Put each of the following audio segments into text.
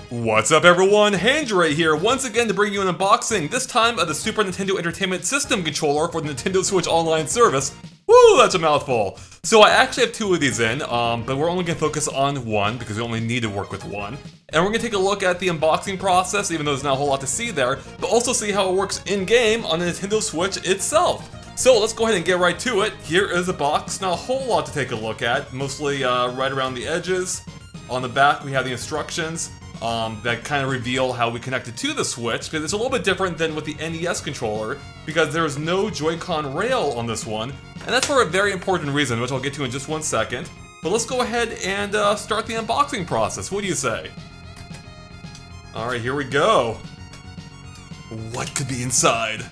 What's up everyone, Handray here, once again to bring you an unboxing, this time of the Super Nintendo Entertainment System controller for the Nintendo Switch Online service. Woo, that's a mouthful. So I actually have two of these in, but we're only going to focus on one because we only need to work with one. And we're going to take a look at the unboxing process, even though there's not a whole lot to see there, but also see how it works in-game on the Nintendo Switch itself. So let's go ahead and get right to it. Here is the box, not a whole lot to take a look at, mostly right around the edges. On the back we have the instructions. That kind of reveal how we connect it to the Switch, because it's a little bit different than with the NES controller, because there is no Joy-Con rail on this one, and that's for a very important reason, which I'll get to in just one second. But let's go ahead and start the unboxing process. What do you say? Alright, here we go. What could be inside?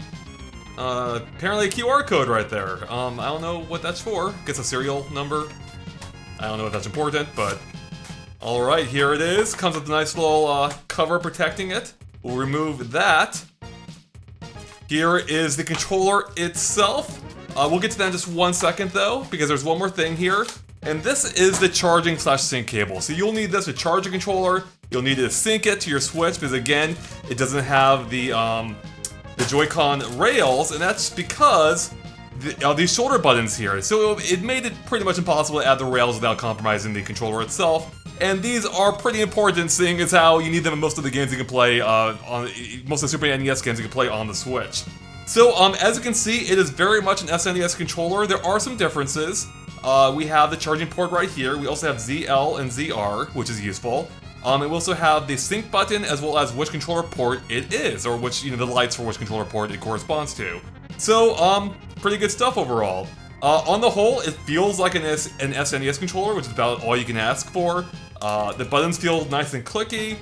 Apparently a QR code right there. I don't know what that's for. Gets a serial number. I don't know if that's important, but... Alright, here it is. Comes with a nice little cover protecting it. We'll remove that. Here is the controller itself. We'll get to that in just one second though, because there's one more thing here. And this is the charging/sync cable. So you'll need this to charge a controller. You'll need to sync it to your Switch, because again, it doesn't have the Joy-Con rails, and that's because these shoulder buttons here. So it made it pretty much impossible to add the rails without compromising the controller itself. And these are pretty important, seeing as how you need them in most of the games you can play most of the Super NES games you can play on the Switch. So, as you can see, it is very much an SNES controller. There are some differences. We have the charging port right here. We also have ZL and ZR, which is useful. And we also have the sync button as well as which controller port it is, or which, the lights for which controller port it corresponds to. So, pretty good stuff overall. On the whole, it feels like an SNES controller, which is about all you can ask for. The buttons feel nice and clicky.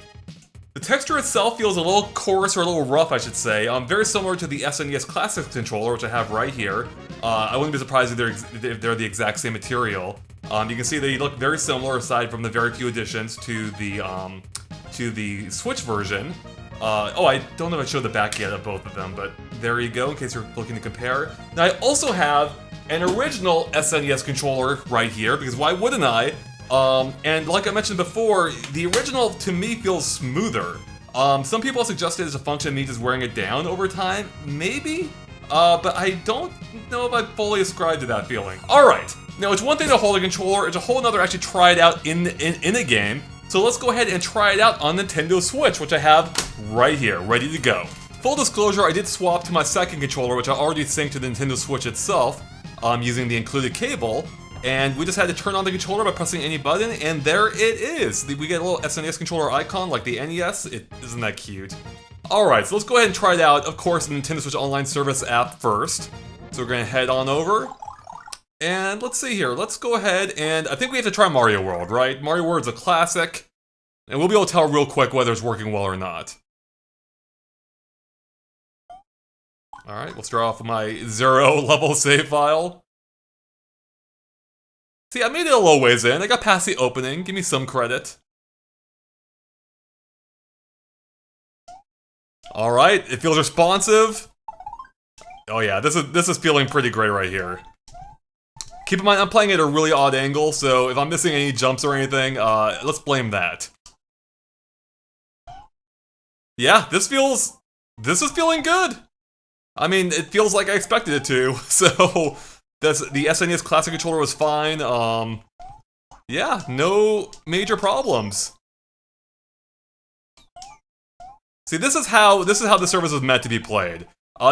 The texture itself feels a little coarse, or a little rough, I should say. Very similar to the SNES Classic Controller, which I have right here. I wouldn't be surprised if they're the exact same material. You can see they look very similar, aside from the very few additions to the Switch version. Oh, I don't know if I showed the back yet of both of them, but there you go, in case you're looking to compare. Now, I also have an original SNES controller right here, because why wouldn't I? And like I mentioned before, the original to me feels smoother. Some people have suggested it's a function of me just wearing it down over time, maybe? But I don't know if I fully ascribe to that feeling. Alright, now it's one thing to hold a controller, it's a whole nother actually try it out in a game. So let's go ahead and try it out on Nintendo Switch, which I have right here, ready to go. Full disclosure, I did swap to my second controller, which I already synced to the Nintendo Switch itself, using the included cable. And we just had to turn on the controller by pressing any button, and there it is! We get a little SNES controller icon like the NES. Isn't that cute? Alright, so let's go ahead and try it out, of course, the Nintendo Switch Online Service app first. So we're gonna head on over. And let's see here, let's go ahead and I think we have to try Mario World, right? Mario World's a classic, and we'll be able to tell real quick whether it's working well or not. Alright, we'll start off with my 0 level save file. See, I made it a little ways in. I got past the opening. Give me some credit. Alright, it feels responsive. Oh yeah, this is feeling pretty great right here. Keep in mind, I'm playing at a really odd angle, so if I'm missing any jumps or anything, let's blame that. Yeah, this is feeling good. I mean, it feels like I expected it to, so... The SNES Classic Controller was fine, yeah, no major problems. See, this is how the service was meant to be played.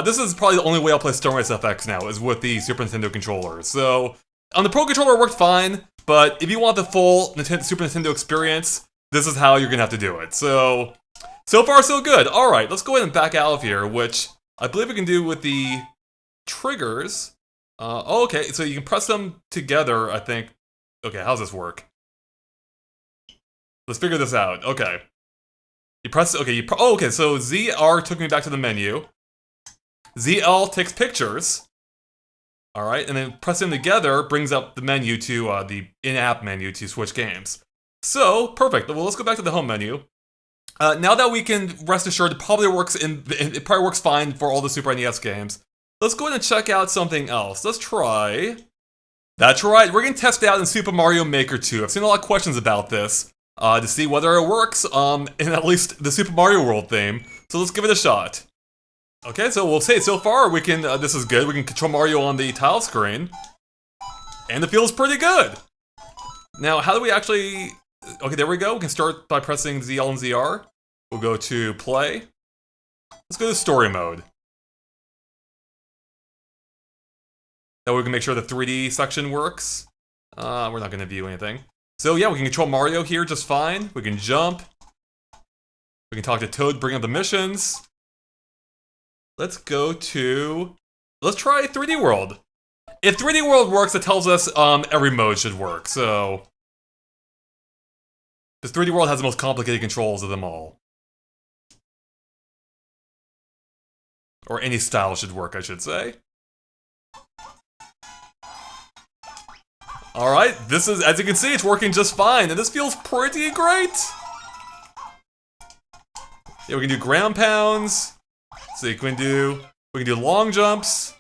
This is probably the only way I'll play Stone Race FX now, is with the Super Nintendo controller. So, on the Pro Controller it worked fine, but if you want the full Super Nintendo experience, this is how you're gonna have to do it. So far so good. Alright, let's go ahead and back out of here, which I believe we can do with the triggers. Okay, so you can press them together, I think. Okay, how's this work? Let's figure this out. Okay. You press, okay, okay, so ZR took me back to the menu. ZL takes pictures. Alright, and then press them together brings up the menu to, the in-app menu to switch games. So, perfect. Well, let's go back to the home menu. Now that we can rest assured it probably works fine for all the Super NES games. Let's go ahead and check out something else. Let's try... That's right, we're going to test it out in Super Mario Maker 2. I've seen a lot of questions about this. to see whether it works in at least the Super Mario World theme. So let's give it a shot. Okay, so we'll say so far we can, this is good, we can control Mario on the tile screen. And it feels pretty good. Now, how do we actually, okay, there we go. We can start by pressing ZL and ZR. We'll go to play. Let's go to story mode. That way we can make sure the 3D section works. We're not gonna view anything. So yeah, we can control Mario here just fine. We can jump. We can talk to Toad, bring up the missions. Let's go to, let's try 3D World. If 3D World works, it tells us every mode should work, so. Because 3D World has the most complicated controls of them all. Or any style should work, I should say. Alright, this is, as you can see, it's working just fine, and this feels pretty great! Yeah, we can do ground pounds. So we can do long jumps.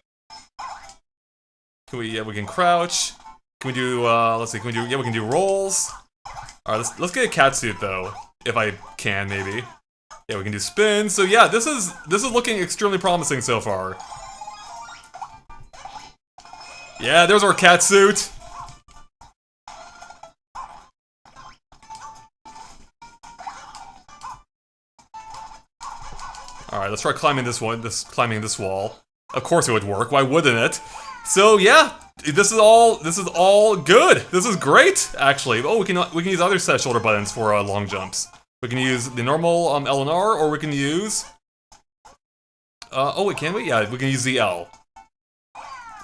We can crouch. Can we do, let's see, we can do rolls. Alright, let's get a cat suit though, if I can, maybe. Yeah, we can do spins. So yeah, this is looking extremely promising so far. Yeah, there's our cat suit. Alright, let's try climbing this wall. Of course it would work, why wouldn't it? So yeah, this is all good. This is great, actually. Oh, we can use other set shoulder buttons for long jumps. We can use the normal L and R, or we can use oh wait, can we? Yeah, we can use the L.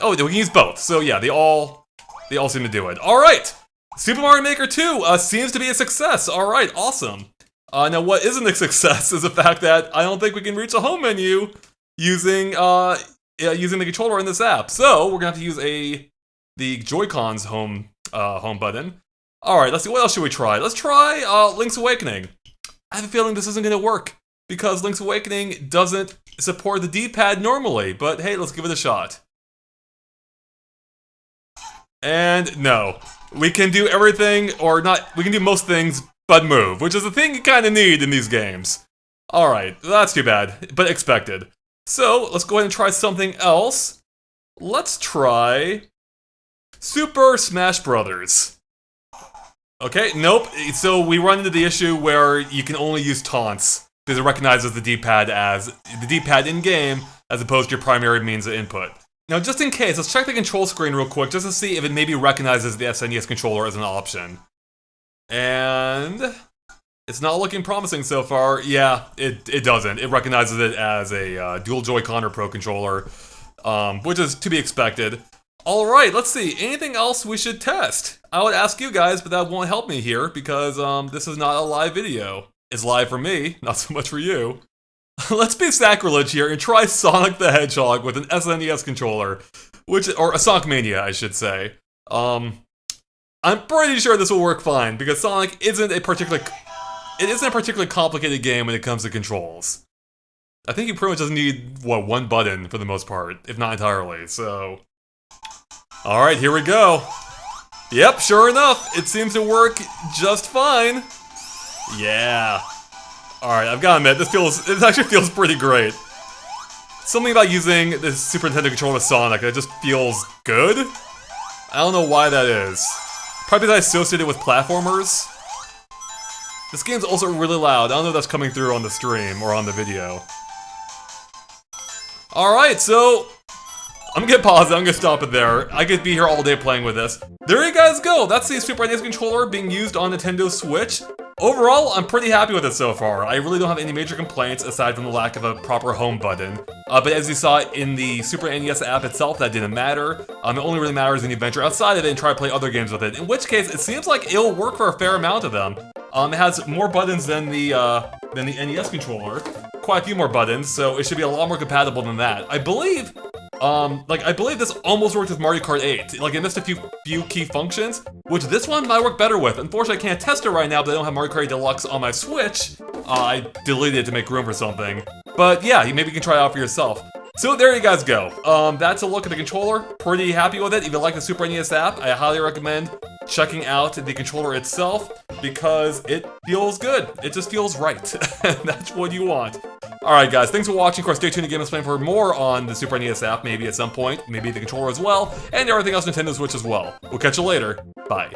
Oh, we can use both. So yeah, they all seem to do it. Alright! Super Mario Maker 2 seems to be a success. Alright, awesome. Now what isn't a success is the fact that I don't think we can reach a home menu using the controller in this app. So we're gonna have to use the Joy-Con's home button. Alright, let's see, what else should we try? Let's try Link's Awakening. I have a feeling this isn't gonna work, because Link's Awakening doesn't support the D-pad normally, but hey, let's give it a shot. And no. We can do everything, or not, we can do most things but move, which is the thing you kinda need in these games. Alright, that's too bad, but expected. So, let's go ahead and try something else. Let's try Super Smash Brothers. Okay, nope. So we run into the issue where you can only use taunts because it recognizes the D-pad as the D-pad in-game as opposed to your primary means of input. Now, just in case, let's check the control screen real quick just to see if it maybe recognizes the SNES controller as an option. And it's not looking promising so far. Yeah, it doesn't. It recognizes it as a dual Joy-Con or Pro controller, which is to be expected. Alright, let's see. Anything else we should test? I would ask you guys, but that won't help me here because this is not a live video. It's live for me, not so much for you. Let's be sacrilege here and try Sonic the Hedgehog with an SNES controller, or a Sonic Mania, I should say. I'm pretty sure this will work fine because Sonic isn't a particularly complicated game when it comes to controls. I think you pretty much just need, what, one button for the most part, if not entirely, so. Alright, here we go. Yep, sure enough, it seems to work just fine. Yeah. Alright, I've gotta admit, it actually feels pretty great. Something about using the Super Nintendo controller with Sonic that just feels good. I don't know why that is. Probably because I associate it with platformers. This game's also really loud. I don't know if that's coming through on the stream or on the video. Alright, so I'm gonna pause it, I'm gonna stop it there. I could be here all day playing with this. There you guys go! That's the Super NES controller being used on Nintendo Switch. Overall, I'm pretty happy with it so far. I really don't have any major complaints aside from the lack of a proper home button. But as you saw in the Super NES app itself, that didn't matter. It only really matters when you venture outside of it and try to play other games with it. In which case, it seems like it'll work for a fair amount of them. It has more buttons than the NES controller. Quite a few more buttons, so it should be a lot more compatible than that. I believe this almost worked with Mario Kart 8. Like, it missed a few key functions, which this one might work better with. Unfortunately, I can't test it right now, but I don't have Mario Kart 8 Deluxe on my Switch. I deleted it to make room for something. But yeah, maybe you can try it out for yourself. So there you guys go. That's a look at the controller. Pretty happy with it. If you like the Super NES app, I highly recommend checking out the controller itself. because it feels good. It just feels right. That's what you want. Alright guys, thanks for watching. Of course, stay tuned to Game Explain for more on the Super NES app, maybe at some point, maybe the controller as well, and everything else Nintendo Switch as well. We'll catch you later. Bye.